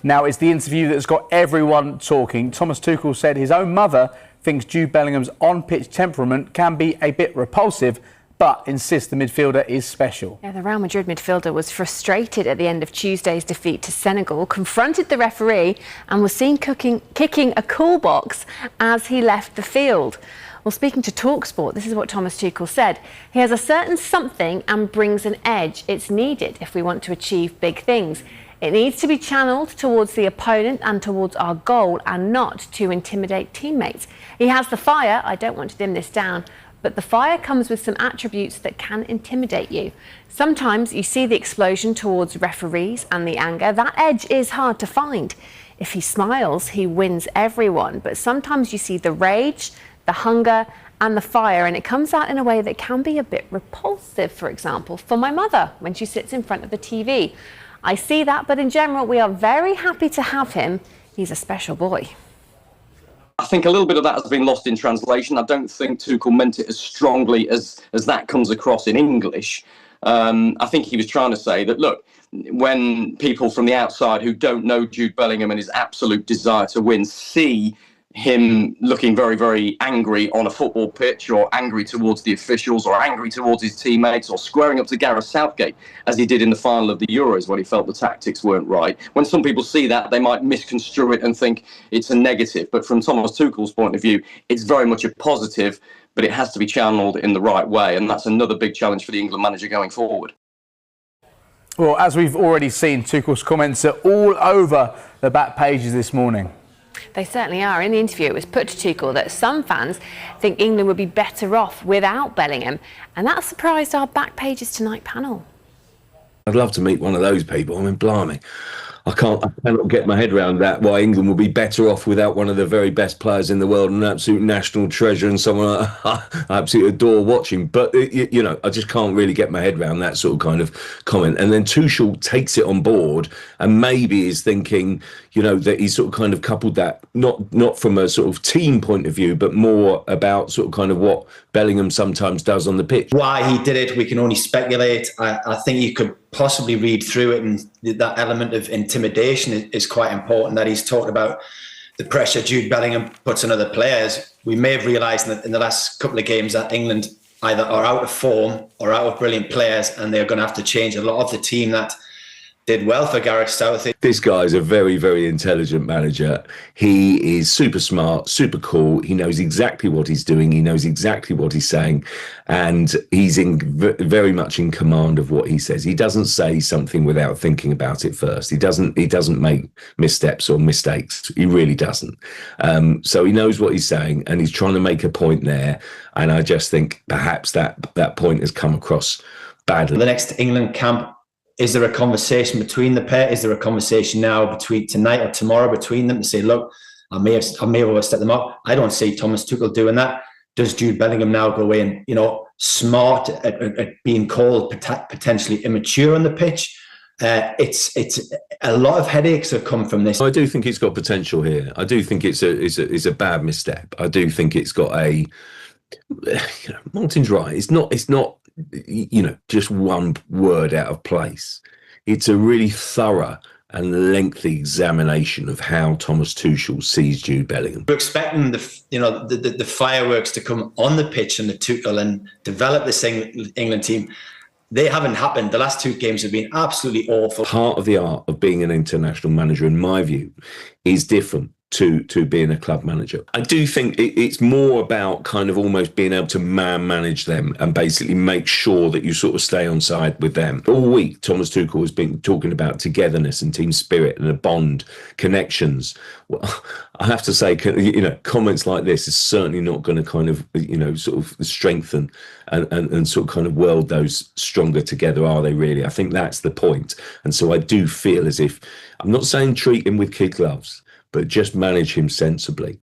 Now, it's the interview that's got everyone talking. Thomas Tuchel said his own mother thinks Jude Bellingham's on-pitch temperament can be a bit repulsive, but insists the midfielder is special. Yeah, the Real Madrid midfielder was frustrated at the end of Tuesday's defeat to Senegal, confronted the referee and was seen kicking a cool box as he left the field. Well, speaking to TalkSport, this is what Thomas Tuchel said. He has a certain something and brings an edge. It's needed if we want to achieve big things. It needs to be channeled towards the opponent and towards our goal and not to intimidate teammates. He has the fire. I don't want to dim this down, but the fire comes with some attributes that can intimidate you. Sometimes you see the explosion towards referees and the anger. That edge is hard to find. If he smiles, he wins everyone. But sometimes you see the rage, the hunger and the fire, and it comes out in a way that can be a bit repulsive, for example, for my mother when she sits in front of the TV. I see that, but in general, we are very happy to have him. He's a special boy. I think a little bit of that has been lost in translation. I don't think Tuchel meant it as strongly as that comes across in English. I think he was trying to say that, look, when people from the outside who don't know Jude Bellingham and his absolute desire to win see him looking very, very angry on a football pitch, or angry towards the officials, or angry towards his teammates, or squaring up to Gareth Southgate, as he did in the final of the Euros when he felt the tactics weren't right. When some people see that, they might misconstrue it and think it's a negative. But from Thomas Tuchel's point of view, it's very much a positive, but it has to be channeled in the right way. And that's another big challenge for the England manager going forward. Well, as we've already seen, Tuchel's comments are all over the back pages this morning. They certainly are. In the interview, it was put to Tuchel that some fans think England would be better off without Bellingham, and that surprised our Back Pages Tonight panel. I'd love to meet one of those people. I mean, blimey. I cannot get my head around that, why England will be better off without one of the very best players in the world, an absolute national treasure and someone I absolutely adore watching. But, you know, I just can't really get my head around that sort of kind of comment. And then Tuchel takes it on board and maybe is thinking, you know, that he's sort of kind of coupled that, not from a sort of team point of view, but more about sort of kind of what Bellingham sometimes does on the pitch. Why he did it, we can only speculate. I think you could possibly read through it, and that element of intimidation is quite important, that he's talked about the pressure Jude Bellingham puts on other players. We may have realised in the last couple of games that England either are out of form or out of brilliant players, and they're going to have to change a lot of the team that did well for Gareth Southgate. This guy is a very, very intelligent manager. He is super smart, super cool. He knows exactly what he's doing. He knows exactly what he's saying. And he's very much in command of what he says. He doesn't say something without thinking about it first. He doesn't make missteps or mistakes. He really doesn't. So he knows what he's saying, and he's trying to make a point there. And I just think perhaps that point has come across badly. The next England camp, is there a conversation between the pair? Is there a conversation now between tonight or tomorrow between them to say, look, I may have overstepped them up. I don't see Thomas Tuchel doing that. Does Jude Bellingham now go in, you know, smart at being called potentially immature on the pitch? It's a lot of headaches have come from this. I do think it's got potential here. I do think it's a bad misstep. I do think it's got a, you know, Martin's right. It's not, you know, just one word out of place. It's a really thorough and lengthy examination of how Thomas Tuchel sees Jude Bellingham. We're expecting the fireworks to come on the pitch and the Tuchel and develop this England team. They haven't happened. The last two games have been absolutely awful. Part of the art of being an international manager, in my view, is different to being a club manager. I do think it's more about kind of almost being able to manage them and basically make sure that you sort of stay on side with them. All week, Thomas Tuchel has been talking about togetherness and team spirit and a bond, connections. Well, I have to say, you know, comments like this is certainly not going to kind of, you know, sort of strengthen and sort of kind of weld those stronger together, are they really? I think that's the point. And so I do feel as if, I'm not saying treat him with kid gloves, but just manage him sensibly.